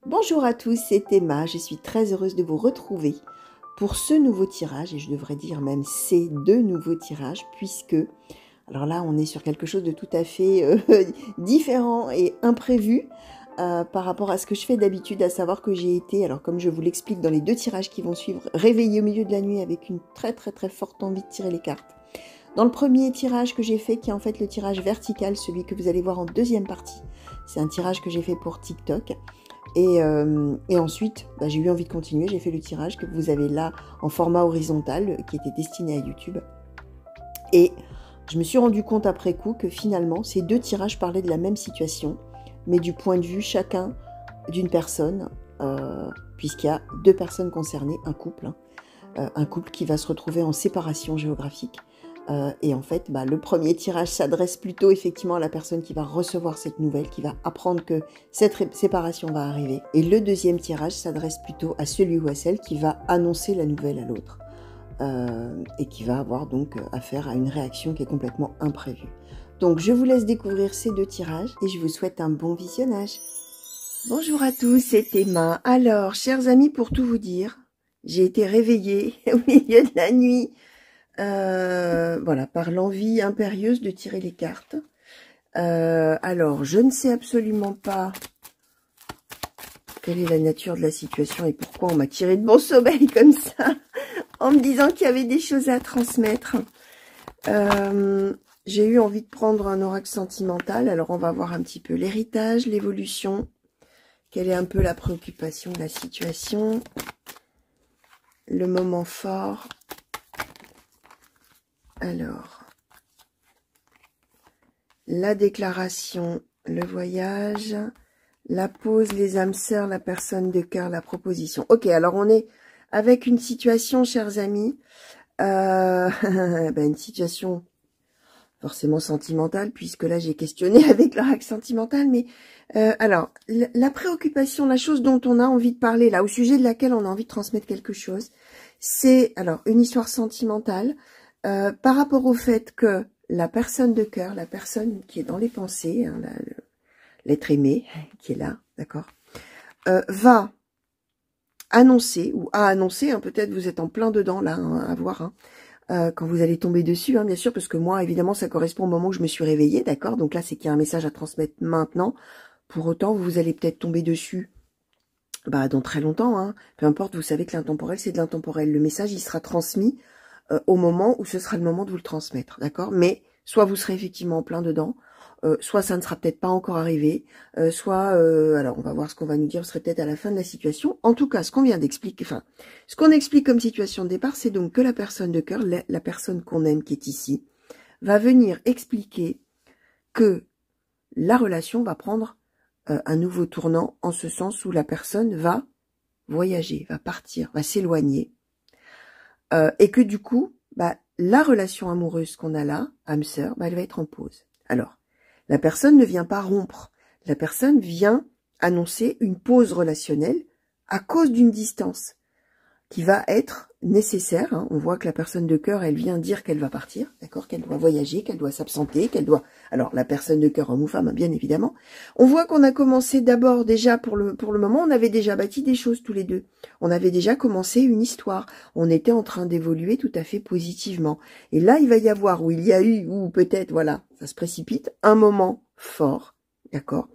Bonjour à tous, c'est Emma, je suis très heureuse de vous retrouver pour ce nouveau tirage, et je devrais dire même ces deux nouveaux tirages, puisque, alors là on est sur quelque chose de tout à fait différent et imprévu par rapport à ce que je fais d'habitude, à savoir que j'ai été, alors comme je vous l'explique dans les deux tirages qui vont suivre, réveillée au milieu de la nuit avec une très forte envie de tirer les cartes. Dans le premier tirage que j'ai fait, qui est en fait le tirage vertical, celui que vous allez voir en deuxième partie, c'est un tirage que j'ai fait pour TikTok. Et ensuite, j'ai eu envie de continuer, j'ai fait le tirage que vous avez là en format horizontal, qui était destiné à YouTube. Et je me suis rendu compte après coup que finalement, ces deux tirages parlaient de la même situation, mais du point de vue chacun d'une personne, puisqu'il y a deux personnes concernées, un couple qui va se retrouver en séparation géographique. Et en fait, le premier tirage s'adresse plutôt effectivement à la personne qui va recevoir cette nouvelle, qui va apprendre que cette séparation va arriver. Et le deuxième tirage s'adresse plutôt à celui ou à celle qui va annoncer la nouvelle à l'autre. Et qui va avoir donc affaire à une réaction qui est complètement imprévue. Donc je vous laisse découvrir ces deux tirages et je vous souhaite un bon visionnage. Bonjour à tous, c'est Emma. Alors, chers amis, pour tout vous dire, j'ai été réveillée au milieu de la nuit. Voilà, par l'envie impérieuse de tirer les cartes. Alors, je ne sais absolument pas quelle est la nature de la situation et pourquoi on m'a tiré de mon sommeil comme ça, en me disant qu'il y avait des choses à transmettre. J'ai eu envie de prendre un oracle sentimental, alors on va voir un petit peu l'héritage, l'évolution, quelle est un peu la préoccupation de la situation, le moment fort. Alors, la déclaration, le voyage, la pause, les âmes sœurs, la personne de cœur, la proposition. Ok, alors on est avec une situation, chers amis, une situation forcément sentimentale, puisque là j'ai questionné avec l'oracle sentimental, mais alors, la préoccupation, la chose dont on a envie de parler, là, au sujet de laquelle on a envie de transmettre quelque chose, c'est alors une histoire sentimentale, par rapport au fait que la personne de cœur, la personne qui est dans les pensées, hein, l'être aimé qui est là, d'accord, va annoncer, ou a annoncé, hein, peut-être vous êtes en plein dedans là, hein, à voir, hein, quand vous allez tomber dessus, hein, bien sûr, parce que moi, évidemment, ça correspond au moment où je me suis réveillée, d'accord, donc là, c'est qu'il y a un message à transmettre maintenant. Pour autant, vous allez peut-être tomber dessus dans très longtemps, hein, peu importe, vous savez que l'intemporel, c'est de l'intemporel. Le message, il sera transmis au moment où ce sera le moment de vous le transmettre, d'accord? Mais soit vous serez effectivement en plein dedans, soit ça ne sera peut-être pas encore arrivé, soit, alors on va voir ce qu'on va nous dire, ce serait peut-être à la fin de la situation. En tout cas, ce qu'on vient d'expliquer, enfin, ce qu'on explique comme situation de départ, c'est donc que la personne de cœur, la personne qu'on aime qui est ici, va venir expliquer que la relation va prendre un nouveau tournant, en ce sens où la personne va voyager, va partir, va s'éloigner, et que du coup, la relation amoureuse qu'on a là, âme sœur, elle va être en pause. Alors, la personne ne vient pas rompre, la personne vient annoncer une pause relationnelle à cause d'une distance qui va être nécessaire, hein. On voit que la personne de cœur, elle vient dire qu'elle va partir, d'accord, qu'elle doit voyager, qu'elle doit s'absenter, qu'elle doit... Alors, la personne de cœur, homme ou femme, bien évidemment. On voit qu'on a commencé d'abord, déjà, pour le moment, on avait déjà bâti des choses tous les deux. On avait déjà commencé une histoire. On était en train d'évoluer tout à fait positivement. Et là, il va y avoir, où il y a eu, ou peut-être, voilà, ça se précipite, un moment fort, d'accord,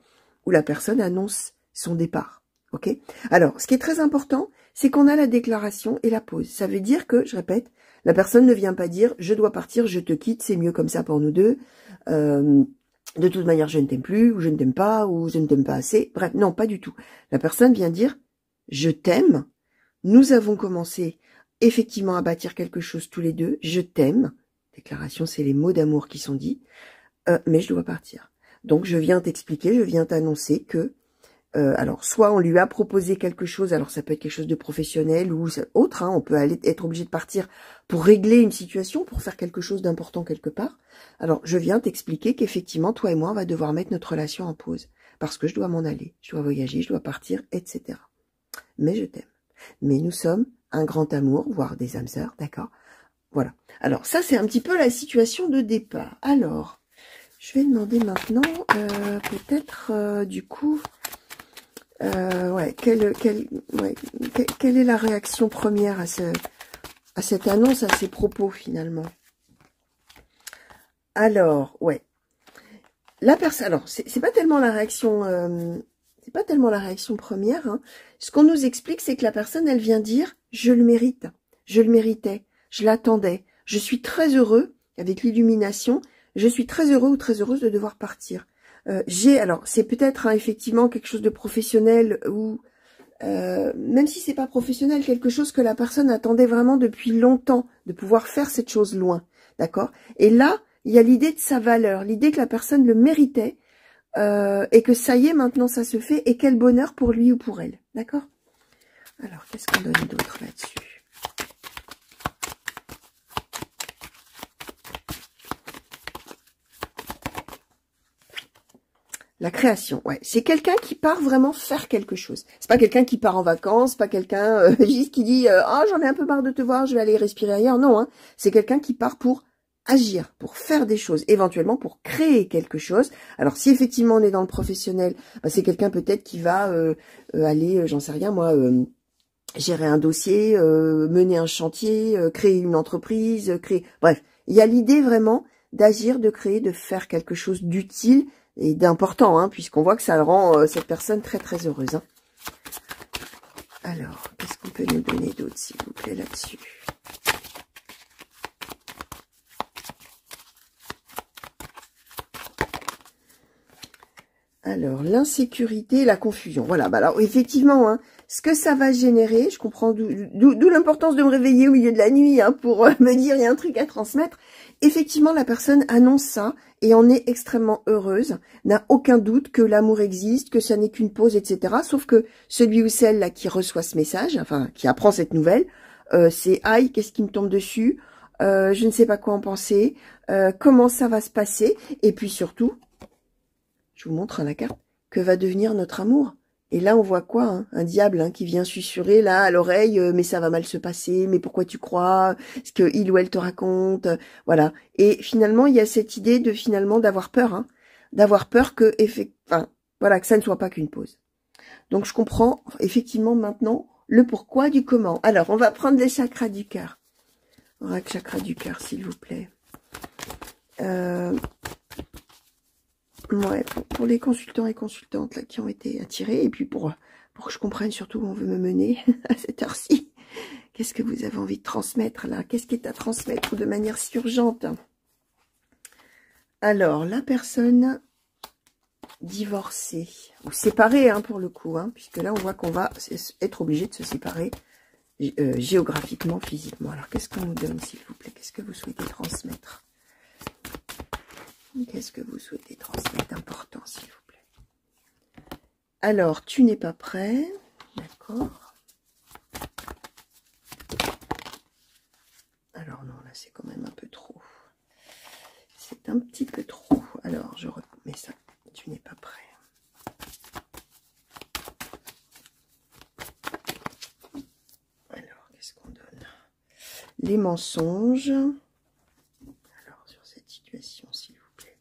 où la personne annonce son départ, ok. Alors, ce qui est très important, c'est qu'on a la déclaration et la pause. Ça veut dire que, je répète, la personne ne vient pas dire « je dois partir, je te quitte, c'est mieux comme ça pour nous deux, de toute manière je ne t'aime plus, ou je ne t'aime pas, ou je ne t'aime pas assez ». Bref, non, pas du tout. La personne vient dire « je t'aime, nous avons commencé effectivement à bâtir quelque chose tous les deux, je t'aime ». Déclaration, c'est les mots d'amour qui sont dits, mais je dois partir. Donc je viens t'expliquer, je viens t'annoncer que alors, soit on lui a proposé quelque chose, alors ça peut être quelque chose de professionnel ou autre, hein, on peut être obligé de partir pour régler une situation, pour faire quelque chose d'important quelque part. Alors, je viens t'expliquer qu'effectivement, toi et moi, on va devoir mettre notre relation en pause, parce que je dois m'en aller, je dois voyager, je dois partir, etc. Mais je t'aime. Mais nous sommes un grand amour, voire des âmes sœurs, d'accord? Voilà. Alors, ça, c'est un petit peu la situation de départ. Alors, je vais demander maintenant, peut-être, du coup... Ouais, quelle est la réaction première à cette annonce, à ces propos, finalement? Alors, ouais. La personne, alors, c'est pas tellement la réaction, c'est pas tellement la réaction première, hein. Ce qu'on nous explique, c'est que la personne, elle vient dire, je le mérite, je le méritais, je l'attendais, je suis très heureux, avec l'illumination, je suis très heureux ou très heureuse de devoir partir. Alors, c'est peut-être, hein, effectivement, quelque chose de professionnel ou, même si c'est pas professionnel, quelque chose que la personne attendait vraiment depuis longtemps, de pouvoir faire cette chose loin, d'accord? Et là, il y a l'idée de sa valeur, l'idée que la personne le méritait, et que ça y est, maintenant ça se fait, et quel bonheur pour lui ou pour elle, d'accord? Alors, qu'est-ce qu'on donne d'autre là-dessus? La création, ouais. C'est quelqu'un qui part vraiment faire quelque chose. C'est pas quelqu'un qui part en vacances, pas quelqu'un juste qui dit oh, j'en ai un peu marre de te voir, je vais aller respirer ailleurs. Non, hein. C'est quelqu'un qui part pour agir, pour faire des choses, éventuellement pour créer quelque chose. Alors, si effectivement on est dans le professionnel, bah, c'est quelqu'un peut-être qui va aller, j'en sais rien moi, gérer un dossier, mener un chantier, créer une entreprise, créer... Bref, il y a l'idée vraiment d'agir, de créer, de faire quelque chose d'utile et d'important, hein, puisqu'on voit que ça rend cette personne très très heureuse. Hein. Alors, qu'est-ce qu'on peut nous donner d'autre, s'il vous plaît, là-dessus? Alors, l'insécurité, la confusion. Voilà, bah alors effectivement, hein, ce que ça va générer, je comprends d'où l'importance de me réveiller au milieu de la nuit hein, pour me dire il y a un truc à transmettre. Effectivement, la personne annonce ça et en est extrêmement heureuse, n'a aucun doute que l'amour existe, que ça n'est qu'une pause, etc. Sauf que celui ou celle là qui reçoit ce message, enfin qui apprend cette nouvelle, c'est « Aïe, qu'est-ce qui me tombe dessus je ne sais pas quoi en penser, comment ça va se passer ?» Et puis surtout... Je vous montre la carte. Que va devenir notre amour? Et là, on voit quoi hein? Un diable hein, qui vient susurrer là à l'oreille, mais ça va mal se passer, mais pourquoi tu crois? Ce que il ou elle te raconte, voilà. Et finalement, il y a cette idée de finalement d'avoir peur, hein, d'avoir peur que, enfin, voilà, que ça ne soit pas qu'une pause. Donc, je comprends effectivement maintenant le pourquoi du comment. Alors, on va prendre les chakras du cœur. Chakra du cœur, s'il vous plaît. Ouais, pour les consultants et consultantes là qui ont été attirés, et puis pour que je comprenne surtout où on veut me mener à cette heure-ci. Qu'est-ce que vous avez envie de transmettre là? Qu'est-ce qui est à transmettre de manière si urgente? Alors, la personne divorcée, ou séparée hein, pour le coup, hein, puisque là on voit qu'on va être obligé de se séparer géographiquement, physiquement. Alors, qu'est-ce qu'on nous donne s'il vous plaît? Qu'est-ce que vous souhaitez transmettre? Qu'est-ce que vous souhaitez transmettre d'important, s'il vous plaît? Alors, tu n'es pas prêt. D'accord. Alors non, là, c'est quand même un peu trop. C'est un petit peu trop. Alors, je remets ça. Tu n'es pas prêt. Alors, qu'est-ce qu'on donne? Les mensonges. Alors, sur cette situation, s'il vous plaît.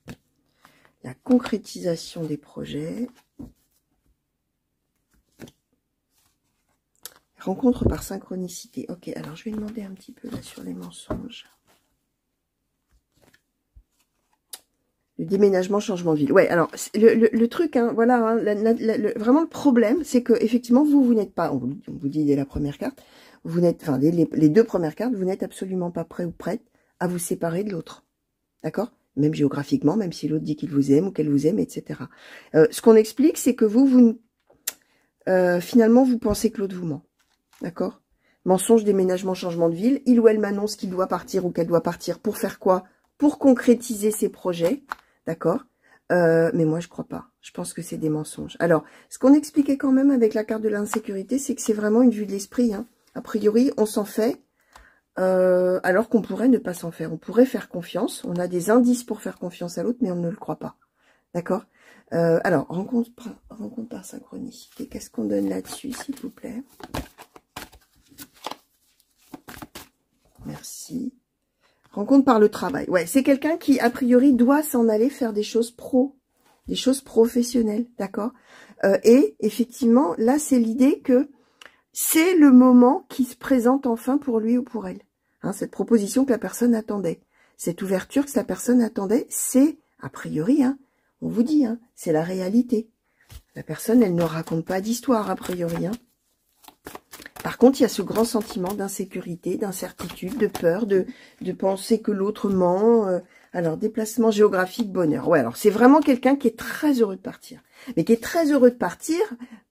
La concrétisation des projets. Rencontre par synchronicité. Ok, alors je vais demander un petit peu là sur les mensonges. Le déménagement, changement de ville. Ouais, alors le truc, hein, voilà, hein, vraiment le problème, c'est que effectivement vous n'êtes pas, on vous dit dès la première carte, vous n'êtes, enfin les deux premières cartes, vous n'êtes absolument pas prêt ou prête à vous séparer de l'autre, d'accord? Même géographiquement, même si l'autre dit qu'il vous aime ou qu'elle vous aime, etc. Ce qu'on explique, c'est que finalement, vous pensez que l'autre vous ment. D'accord? Mensonge, déménagement, changement de ville. Il ou elle m'annonce qu'il doit partir ou qu'elle doit partir. Pour faire quoi? Pour concrétiser ses projets. D'accord? Mais moi, je crois pas. Je pense que c'est des mensonges. Alors, ce qu'on expliquait quand même avec la carte de l'insécurité, c'est que c'est vraiment une vue de l'esprit. Hein. A priori, on s'en fait, alors qu'on pourrait ne pas s'en faire. On pourrait faire confiance. On a des indices pour faire confiance à l'autre, mais on ne le croit pas. D'accord? Alors, rencontre par synchronicité. Qu'est-ce qu'on donne là-dessus, s'il vous plaît? Merci. Rencontre par le travail. Ouais, c'est quelqu'un qui, a priori, doit s'en aller faire des choses pro, des choses professionnelles, d'accord? Et effectivement, là, c'est l'idée que c'est le moment qui se présente enfin pour lui ou pour elle. Hein, cette proposition que la personne attendait. Cette ouverture que la personne attendait, c'est, a priori, hein, on vous dit, hein, c'est la réalité. La personne, elle ne raconte pas d'histoire, a priori. Hein. Par contre, il y a ce grand sentiment d'insécurité, d'incertitude, de peur, de penser que l'autre ment. Alors, déplacement géographique, bonheur. Ouais, alors c'est vraiment quelqu'un qui est très heureux de partir. Mais qui est très heureux de partir,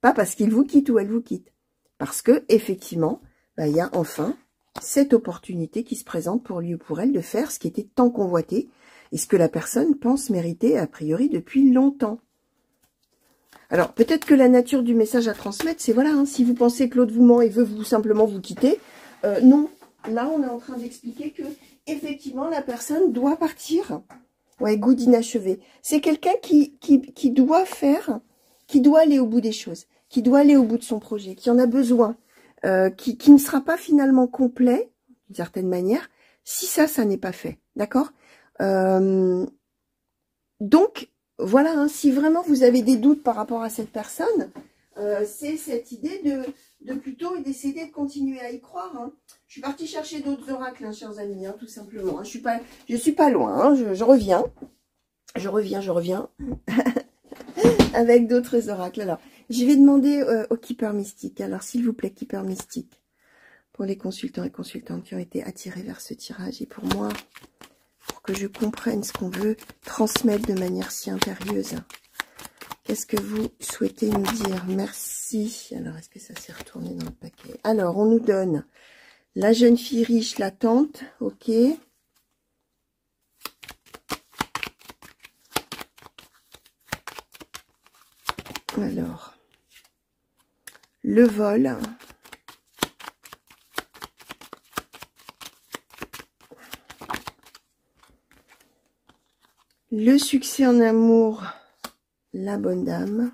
pas parce qu'il vous quitte ou elle vous quitte. Parce que, effectivement, bah, il y a enfin cette opportunité qui se présente pour lui ou pour elle de faire ce qui était tant convoité et ce que la personne pense mériter, a priori, depuis longtemps. Alors, peut-être que la nature du message à transmettre, c'est voilà, hein, si vous pensez que l'autre vous ment et veut simplement vous quitter, non. Là, on est en train d'expliquer que, effectivement, la personne doit partir. Ouais, goût d'inachevé. C'est quelqu'un qui doit faire, qui doit aller au bout des choses, qui doit aller au bout de son projet, qui en a besoin, qui ne sera pas finalement complet, d'une certaine manière, si ça n'est pas fait. D'accord? Donc, voilà, hein, si vraiment vous avez des doutes par rapport à cette personne, c'est cette idée de plutôt d'essayer de continuer à y croire. Hein. Je suis partie chercher d'autres oracles, hein, chers amis, hein, tout simplement. Hein. Je suis pas loin, hein, je reviens. Je reviens avec d'autres oracles. Alors, je vais demander au Keeper Mystique. Alors, s'il vous plaît, Keeper Mystique, pour les consultants et consultantes qui ont été attirés vers ce tirage, et pour moi, pour que je comprenne ce qu'on veut transmettre de manière si impérieuse. Qu'est-ce que vous souhaitez nous dire? Merci. Alors, est-ce que ça s'est retourné dans le paquet? Alors, on nous donne la jeune fille riche, la tante. Ok. Alors, le vol. Le succès en amour, la bonne dame.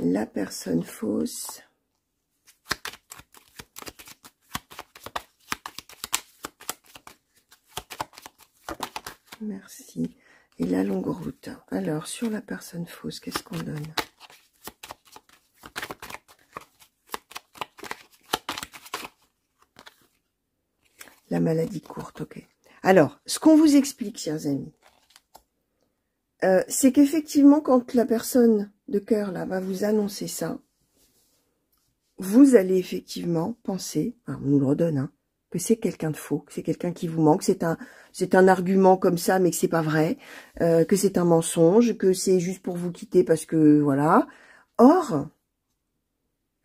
La personne fausse. Merci. Et la longue route. Alors, sur la personne fausse, qu'est-ce qu'on donne? La maladie courte, ok. Alors, ce qu'on vous explique, chers amis, c'est qu'effectivement, quand la personne de cœur, là, va vous annoncer ça, vous allez effectivement penser, on nous le redonne, hein, que c'est quelqu'un de faux, que c'est quelqu'un qui vous manque, c'est un argument comme ça, mais que c'est pas vrai, que c'est un mensonge, que c'est juste pour vous quitter parce que, voilà. Or,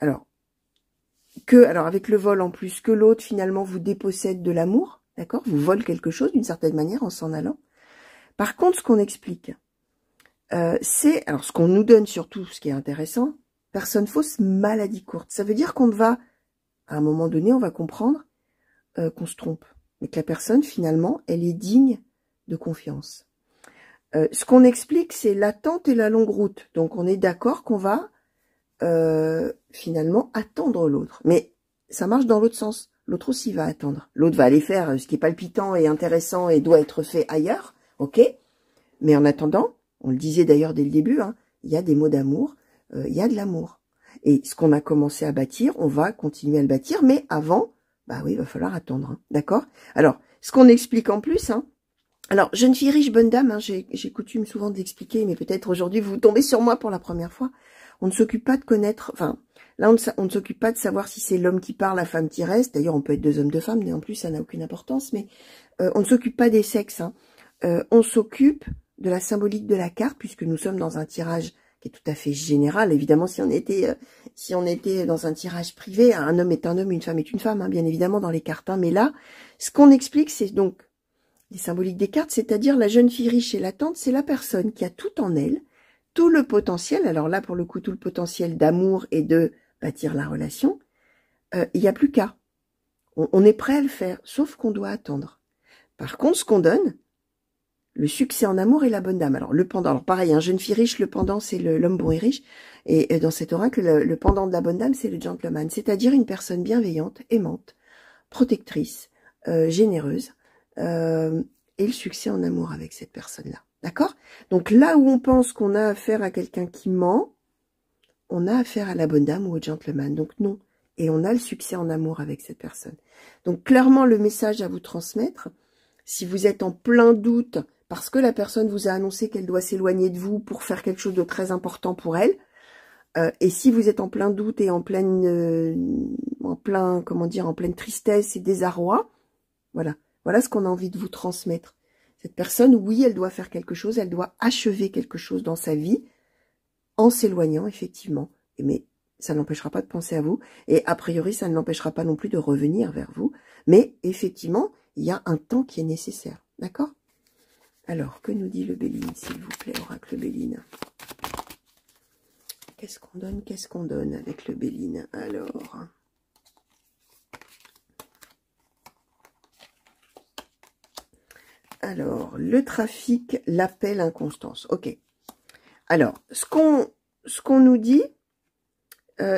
alors avec le vol en plus, que l'autre finalement vous dépossède de l'amour, d'accord, vous vole quelque chose d'une certaine manière en s'en allant. Par contre, ce qu'on explique, c'est, alors ce qu'on nous donne surtout, ce qui est intéressant, personne fausse, maladie courte. Ça veut dire qu'on va, à un moment donné, on va comprendre qu'on se trompe, mais que la personne finalement, elle est digne de confiance. Ce qu'on explique, c'est l'attente et la longue route. Donc on est d'accord qu'on va finalement attendre l'autre. Mais ça marche dans l'autre sens. L'autre aussi va attendre. L'autre va aller faire ce qui est palpitant et intéressant et doit être fait ailleurs. Ok. Mais en attendant, on le disait d'ailleurs dès le début, hein, il y a des mots d'amour, il y a de l'amour. Et ce qu'on a commencé à bâtir, on va continuer à le bâtir. Mais avant, bah oui, il va falloir attendre. Hein, d'accord. Alors, ce qu'on explique en plus, hein, alors, jeune fille riche, bonne dame, hein, j'ai coutume souvent de l'expliquer, mais peut-être aujourd'hui vous tombez sur moi pour la première fois. On ne s'occupe pas de connaître, enfin, là on ne s'occupe pas de savoir si c'est l'homme qui part, la femme qui reste. D'ailleurs, on peut être deux hommes, deux femmes, mais en plus ça n'a aucune importance. Mais on ne s'occupe pas des sexes. Hein. On s'occupe de la symbolique de la carte, puisque nous sommes dans un tirage qui est tout à fait général. Évidemment, si on était dans un tirage privé, un homme est un homme, une femme est une femme, hein, bien évidemment dans les cartes. Hein. Mais là, ce qu'on explique, c'est donc les symboliques des cartes, c'est-à-dire la jeune fille riche et la tante, c'est la personne qui a tout en elle, tout le potentiel, alors là pour le coup tout le potentiel d'amour et de bâtir la relation, il n'y a plus qu'à. On est prêt à le faire, sauf qu'on doit attendre. Par contre, ce qu'on donne, le succès en amour et la bonne dame. Alors le pendant, alors pareil, un jeune fille riche, le pendant c'est l'homme bon et riche, et dans cet oracle, le pendant de la bonne dame c'est le gentleman, c'est-à-dire une personne bienveillante, aimante, protectrice, généreuse, et le succès en amour avec cette personne-là. D'accord? Donc là où on pense qu'on a affaire à quelqu'un qui ment, on a affaire à la bonne dame ou au gentleman. Donc non. Et on a le succès en amour avec cette personne. Donc clairement, le message à vous transmettre, si vous êtes en plein doute, parce que la personne vous a annoncé qu'elle doit s'éloigner de vous pour faire quelque chose de très important pour elle, et si vous êtes en plein doute et en pleine tristesse et désarroi, voilà ce qu'on a envie de vous transmettre. Cette personne, oui, elle doit faire quelque chose, elle doit achever quelque chose dans sa vie, en s'éloignant, effectivement. Mais ça n'empêchera pas de penser à vous, et a priori, ça ne l'empêchera pas non plus de revenir vers vous. Mais, effectivement, il y a un temps qui est nécessaire. D'accord? Alors, que nous dit le Béline, s'il vous plaît, oracle Béline? Qu'est-ce qu'on donne avec le Béline? Alors, le trafic, l'appel, inconstance. Ok. Alors, ce qu'on nous dit,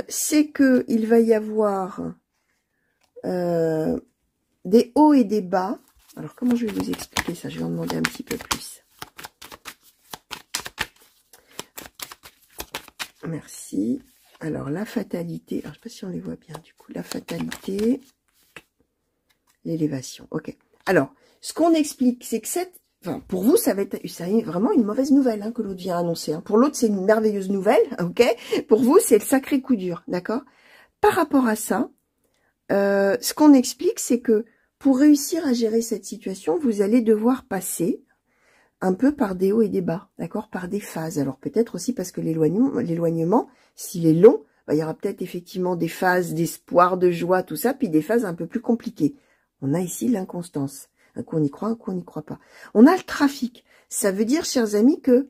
c'est que il va y avoir des hauts et des bas. Alors, comment je vais vous expliquer ça? Je vais en demander un petit peu plus. Merci. Alors, la fatalité. Alors, je ne sais pas si on les voit bien, du coup. La fatalité. L'élévation. Ok. Alors, ce qu'on explique, c'est que pour vous, ça va être vraiment une mauvaise nouvelle que l'autre vient annoncer. Pour l'autre, c'est une merveilleuse nouvelle, ok? Pour vous, c'est le sacré coup dur, d'accord? Par rapport à ça, ce qu'on explique, c'est que pour réussir à gérer cette situation, vous allez devoir passer un peu par des hauts et des bas, d'accord? Par des phases. Alors peut-être aussi parce que l'éloignement, s'il est long, il y aura peut-être effectivement des phases d'espoir, de joie, tout ça, puis des phases un peu plus compliquées. On a ici l'inconstance. Un coup on y croit, un coup on n'y croit pas. On a le trafic. Ça veut dire, chers amis, que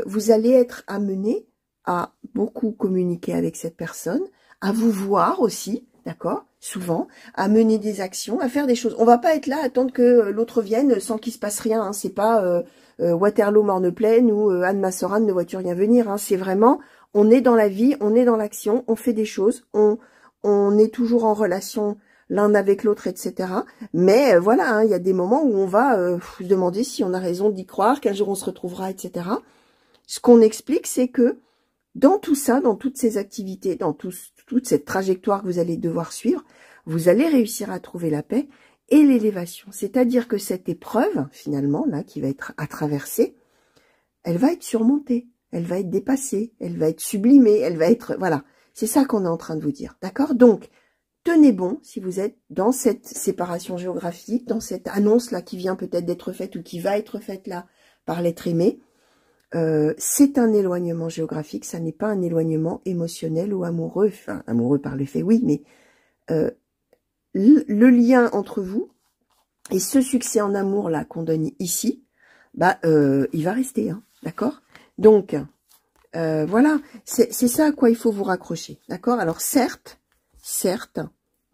vous allez être amenés à beaucoup communiquer avec cette personne, à vous voir aussi, d'accord, souvent, à mener des actions, à faire des choses. On va pas être là à attendre que l'autre vienne sans qu'il se passe rien. Hein. C'est pas Waterloo morne pleine ou Anne Massoran ne vois-tu rien venir. Hein. C'est vraiment, on est dans la vie, on est dans l'action, on fait des choses, on est toujours en relation l'un avec l'autre, etc. Mais voilà, il y a des moments où on va se demander si on a raison d'y croire, qu'un jour on se retrouvera, etc. Ce qu'on explique, c'est que dans tout ça, dans toutes ces activités, dans toute cette trajectoire que vous allez devoir suivre, vous allez réussir à trouver la paix et l'élévation. C'est-à-dire que cette épreuve, finalement, là, qui va être à traverser, elle va être surmontée, elle va être dépassée, elle va être sublimée, elle va être... Voilà, c'est ça qu'on est en train de vous dire, d'accord? Donc, tenez bon si vous êtes dans cette séparation géographique, dans cette annonce-là qui vient peut-être d'être faite ou qui va être faite là par l'être aimé. C'est un éloignement géographique, ça n'est pas un éloignement émotionnel ou amoureux. Enfin, amoureux par le fait, oui, mais le lien entre vous et ce succès en amour là qu'on donne ici, il va rester, hein, d'accord? Donc, voilà, c'est ça à quoi il faut vous raccrocher, d'accord? Alors certes,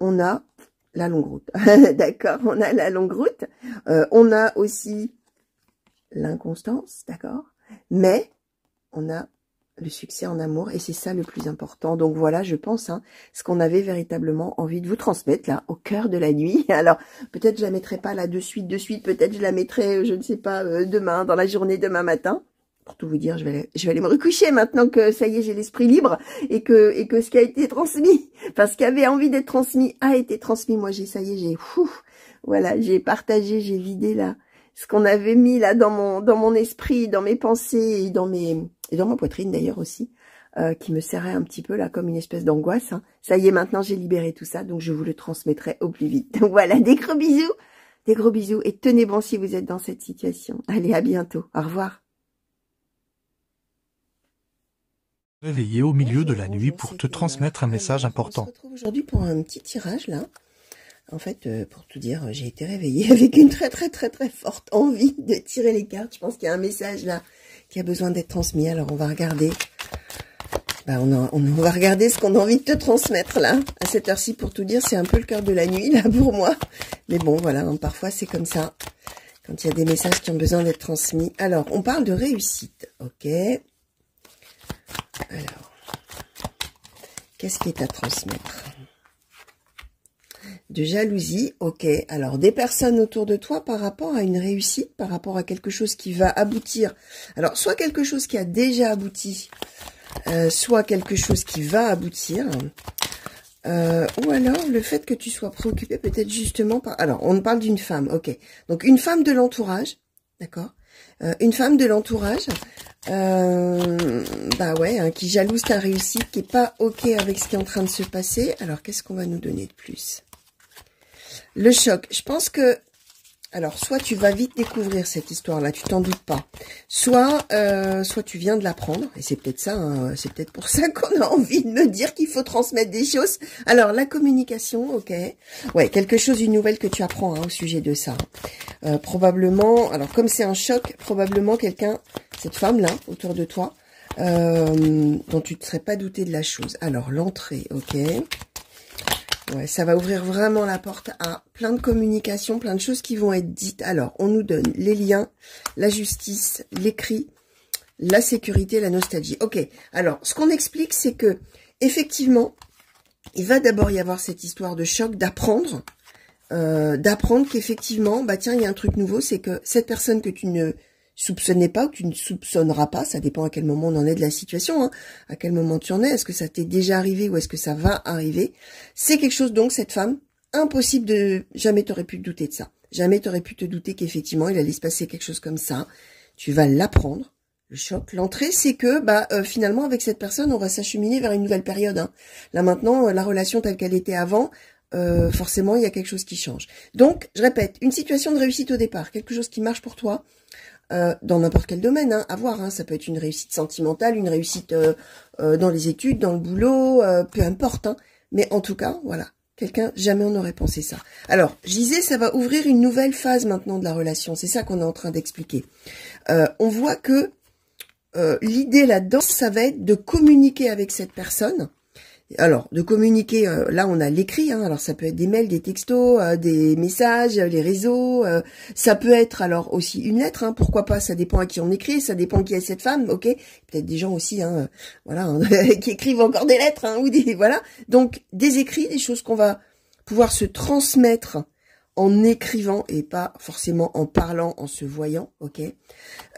on a la longue route, d'accord? On a la longue route, on a aussi l'inconstance, d'accord? Mais on a le succès en amour et c'est ça le plus important. Donc voilà, je pense, ce qu'on avait véritablement envie de vous transmettre là, au cœur de la nuit. Alors, peut-être je la mettrai pas là de suite, peut-être je la mettrai, je ne sais pas, demain, dans la journée, demain matin. Pour tout vous dire, je vais aller me recoucher maintenant que ça y est, j'ai l'esprit libre et que ce qui a été transmis, enfin ce qui avait envie d'être transmis a été transmis. Moi, voilà, j'ai partagé, j'ai vidé là ce qu'on avait mis là dans mon esprit, dans mes pensées et dans ma poitrine d'ailleurs aussi, qui me serrait un petit peu là comme une espèce d'angoisse. Hein. Ça y est, maintenant j'ai libéré tout ça, donc je vous le transmettrai au plus vite. Donc voilà, des gros bisous et tenez bon si vous êtes dans cette situation. Allez, à bientôt, au revoir. Réveillé au milieu de la nuit pour te transmettre un message important. On se retrouve aujourd'hui pour un petit tirage là. En fait, pour tout dire, j'ai été réveillée avec une très forte envie de tirer les cartes. Je pense qu'il y a un message là qui a besoin d'être transmis. Alors on va regarder. On va regarder ce qu'on a envie de te transmettre là. À cette heure-ci, pour tout dire, c'est un peu le cœur de la nuit là pour moi. Mais bon, voilà, parfois c'est comme ça. Quand il y a des messages qui ont besoin d'être transmis. Alors, on parle de réussite. Ok. Alors, qu'est-ce qui est à transmettre? De jalousie, ok. Alors, des personnes autour de toi par rapport à une réussite, par rapport à quelque chose qui va aboutir. Alors, soit quelque chose qui a déjà abouti, soit quelque chose qui va aboutir. Ou alors, le fait que tu sois préoccupé peut-être justement par... Alors, on parle d'une femme, ok. Donc, une femme de l'entourage, d'accord, une femme de l'entourage, bah ouais, hein, qui jalouse ta réussite, qui est pas ok avec ce qui est en train de se passer. Alors, qu'est-ce qu'on va nous donner de plus? Le choc. Je pense que, alors, soit tu vas vite découvrir cette histoire-là, tu t'en doutes pas. Soit tu viens de l'apprendre, et c'est peut-être ça, hein, c'est peut-être pour ça qu'on a envie de me dire qu'il faut transmettre des choses. Alors, la communication, ok. Ouais, quelque chose, une nouvelle que tu apprends hein, au sujet de ça. Probablement, alors comme c'est un choc, probablement quelqu'un, cette femme-là, autour de toi, dont tu ne te serais pas douté de la chose. Alors, l'entrée, ok. Ouais, ça va ouvrir vraiment la porte à plein de communications, plein de choses qui vont être dites. Alors, on nous donne les liens, la justice, l'écrit, la sécurité, la nostalgie. Ok, alors, ce qu'on explique, c'est que, effectivement, il va d'abord y avoir cette histoire de choc, d'apprendre qu'effectivement, bah tiens, il y a un truc nouveau, c'est que cette personne que tu ne soupçonnais pas ou que tu ne soupçonneras pas, ça dépend à quel moment on en est de la situation, hein, à quel moment tu en es, est-ce que ça t'est déjà arrivé ou est-ce que ça va arriver, c'est quelque chose donc, cette femme, impossible de... Jamais t'aurais pu te douter de ça, jamais t'aurais pu te douter qu'effectivement il allait se passer quelque chose comme ça, tu vas l'apprendre, le choc, l'entrée, c'est que finalement avec cette personne, on va s'acheminer vers une nouvelle période, hein. Là maintenant, la relation telle qu'elle était avant, forcément il y a quelque chose qui change. Donc, je répète, une situation de réussite au départ, quelque chose qui marche pour toi, dans n'importe quel domaine, hein, à voir, hein, ça peut être une réussite sentimentale, une réussite dans les études, dans le boulot, peu importe, hein, mais en tout cas, voilà, quelqu'un, jamais on n'aurait pensé ça. Alors, je disais, ça va ouvrir une nouvelle phase maintenant de la relation, c'est ça qu'on est en train d'expliquer. On voit que l'idée là-dedans, ça va être de communiquer avec cette personne. Alors, de communiquer, là on a l'écrit, hein, alors ça peut être des mails, des textos, des messages, les réseaux, ça peut être alors aussi une lettre, hein, pourquoi pas, ça dépend à qui on écrit, ça dépend qui est cette femme, ok, peut-être des gens aussi, hein, voilà, hein, qui écrivent encore des lettres, hein, ou des, voilà, donc des écrits, des choses qu'on va pouvoir se transmettre en écrivant et pas forcément en parlant, en se voyant, ok.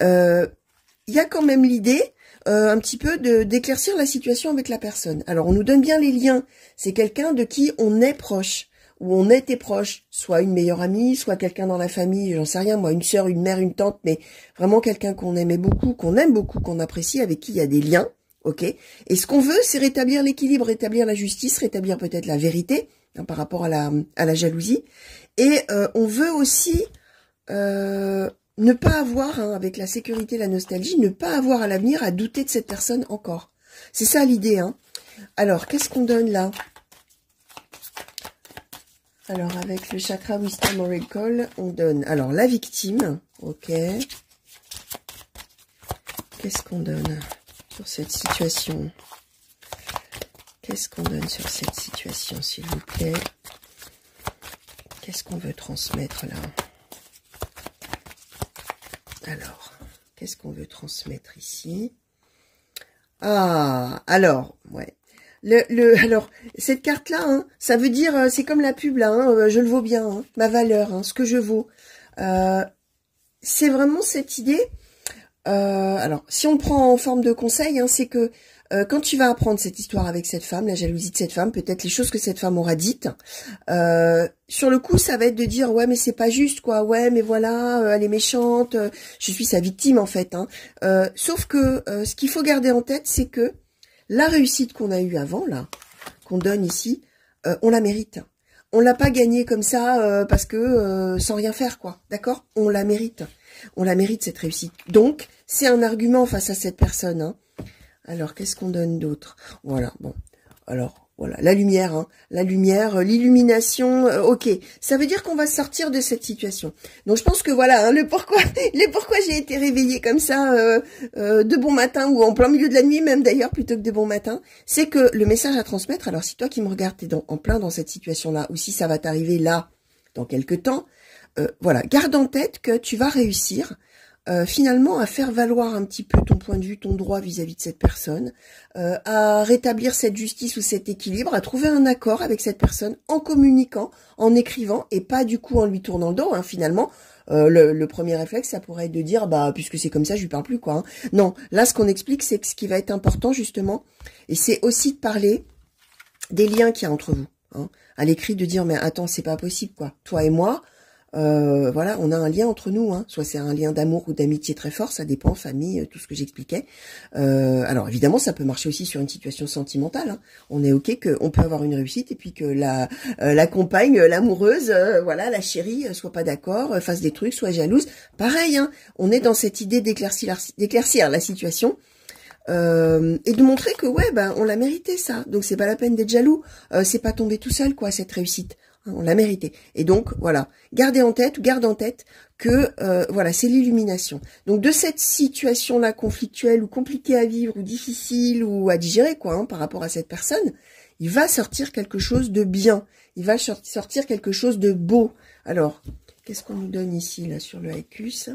Il y a quand même l'idée, un petit peu d'éclaircir la situation avec la personne. Alors, on nous donne bien les liens. C'est quelqu'un de qui on est proche, ou on était proche, soit une meilleure amie, soit quelqu'un dans la famille, j'en sais rien, moi, une sœur, une mère, une tante, mais vraiment quelqu'un qu'on aimait beaucoup, qu'on aime beaucoup, qu'on apprécie, avec qui il y a des liens, ok. Et ce qu'on veut, c'est rétablir l'équilibre, rétablir la justice, rétablir peut-être la vérité, hein, par rapport à la jalousie. Et on veut aussi... ne pas avoir, hein, avec la sécurité, la nostalgie, ne pas avoir à l'avenir à douter de cette personne encore. C'est ça l'idée, hein. Alors, qu'est-ce qu'on donne là? Alors, avec le chakra Wisdom Oracle, on donne, alors, la victime, ok. Qu'est-ce qu'on donne sur cette situation? Qu'est-ce qu'on donne sur cette situation, s'il vous plaît? Qu'est-ce qu'on veut transmettre là? Alors, qu'est-ce qu'on veut transmettre ici? Ah, alors, ouais. Alors, cette carte-là, hein, ça veut dire, c'est comme la pub, là, hein, je le vaux bien, hein, ma valeur, hein, ce que je vaux. C'est vraiment cette idée. Alors, si on prend en forme de conseil, hein, c'est que quand tu vas apprendre cette histoire avec cette femme, la jalousie de cette femme, peut-être les choses que cette femme aura dites, sur le coup, ça va être de dire, ouais, mais c'est pas juste, quoi, ouais, mais voilà, elle est méchante, je suis sa victime, en fait, hein. Sauf que ce qu'il faut garder en tête, c'est que la réussite qu'on a eue avant, là, qu'on donne ici, on la mérite. On l'a pas gagnée comme ça, parce que, sans rien faire, quoi, d'accord? On la mérite. On la mérite, cette réussite. Donc, c'est un argument face à cette personne, hein. Alors, qu'est-ce qu'on donne d'autre? Voilà, bon. Alors, voilà, la lumière, hein. La lumière, l'illumination, ok. Ça veut dire qu'on va sortir de cette situation. Donc, je pense que voilà, hein, le pourquoi j'ai été réveillée comme ça, de bon matin, ou en plein milieu de la nuit même d'ailleurs, plutôt que de bon matin, c'est que le message à transmettre, alors si toi qui me regardes, t'es en plein dans cette situation-là, ou si ça va t'arriver là, dans quelques temps, voilà, garde en tête que tu vas réussir, finalement à faire valoir un petit peu ton point de vue, ton droit vis-à-vis de cette personne, à rétablir cette justice ou cet équilibre, à trouver un accord avec cette personne en communiquant, en écrivant et pas du coup en lui tournant le dos, hein, finalement. Le premier réflexe, ça pourrait être de dire, bah, puisque c'est comme ça, je lui parle plus, quoi. Hein. Non, là, ce qu'on explique, c'est que ce qui va être important, justement, et c'est aussi de parler des liens qu'il y a entre vous. Hein. À l'écrit, de dire, mais attends, c'est pas possible, quoi. Toi et moi, voilà, on a un lien entre nous, hein. Soit c'est un lien d'amour ou d'amitié très fort, ça dépend, famille, tout ce que j'expliquais. Alors évidemment, ça peut marcher aussi sur une situation sentimentale. Hein. On est ok qu'on peut avoir une réussite et puis que la compagne, l'amoureuse, voilà, la chérie, soit pas d'accord, fasse des trucs, soit jalouse. Pareil, hein, on est dans cette idée d'éclaircir la situation. Et de montrer que ouais, ben on l'a mérité ça, donc c'est pas la peine d'être jaloux, c'est pas tombé tout seul quoi cette réussite. On l'a mérité. Et donc, voilà, garde en tête que, voilà, c'est l'illumination. Donc, de cette situation-là conflictuelle ou compliquée à vivre ou difficile ou à digérer, quoi, hein, par rapport à cette personne, il va sortir quelque chose de bien. Il va sortir quelque chose de beau. Alors, qu'est-ce qu'on nous donne ici, là, sur le Haïkus?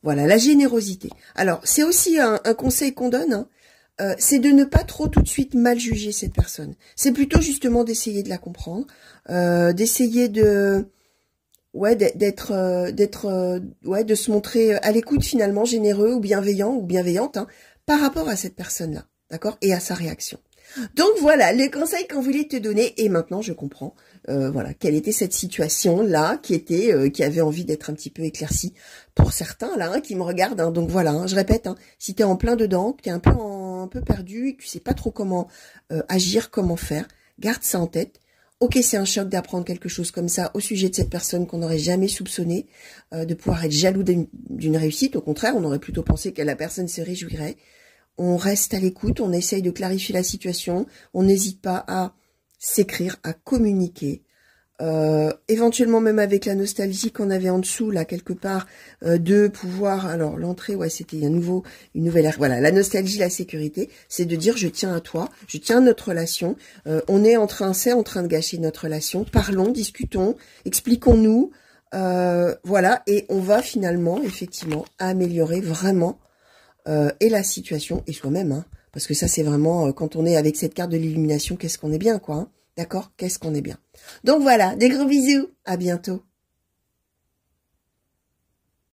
Voilà, la générosité. Alors, c'est aussi un conseil qu'on donne, hein. C'est de ne pas trop tout de suite mal juger cette personne. C'est plutôt justement d'essayer de la comprendre, d'essayer de, ouais, de se montrer à l'écoute finalement, généreux ou bienveillant ou bienveillante, hein, par rapport à cette personne-là, d'accord, et à sa réaction. Donc voilà, les conseils qu'on voulait te donner, et maintenant je comprends, voilà, quelle était cette situation-là qui avait envie d'être un petit peu éclaircie pour certains là, hein, qui me regardent. Hein, donc voilà, hein, je répète, hein, si t'es en plein dedans, que t'es un peu perdu, et que tu sais pas trop comment agir, comment faire, garde ça en tête. Ok, c'est un choc d'apprendre quelque chose comme ça au sujet de cette personne qu'on n'aurait jamais soupçonné de pouvoir être jaloux d'une réussite. Au contraire, on aurait plutôt pensé que la personne se réjouirait. On reste à l'écoute, on essaye de clarifier la situation, on n'hésite pas à s'écrire, à communiquer, éventuellement même avec la nostalgie qu'on avait en dessous, là, quelque part, de pouvoir, alors l'entrée, ouais, c'était une nouvelle ère, voilà, la nostalgie, la sécurité, c'est de dire je tiens à toi, je tiens à notre relation, c'est en train de gâcher notre relation, parlons, discutons, expliquons-nous, voilà, et on va finalement, effectivement, améliorer vraiment et la situation et soi-même, hein, parce que ça c'est vraiment quand on est avec cette carte de l'illumination, qu'est-ce qu'on est bien quoi, hein, d'accord, qu'est-ce qu'on est bien. Donc voilà, des gros bisous, à bientôt.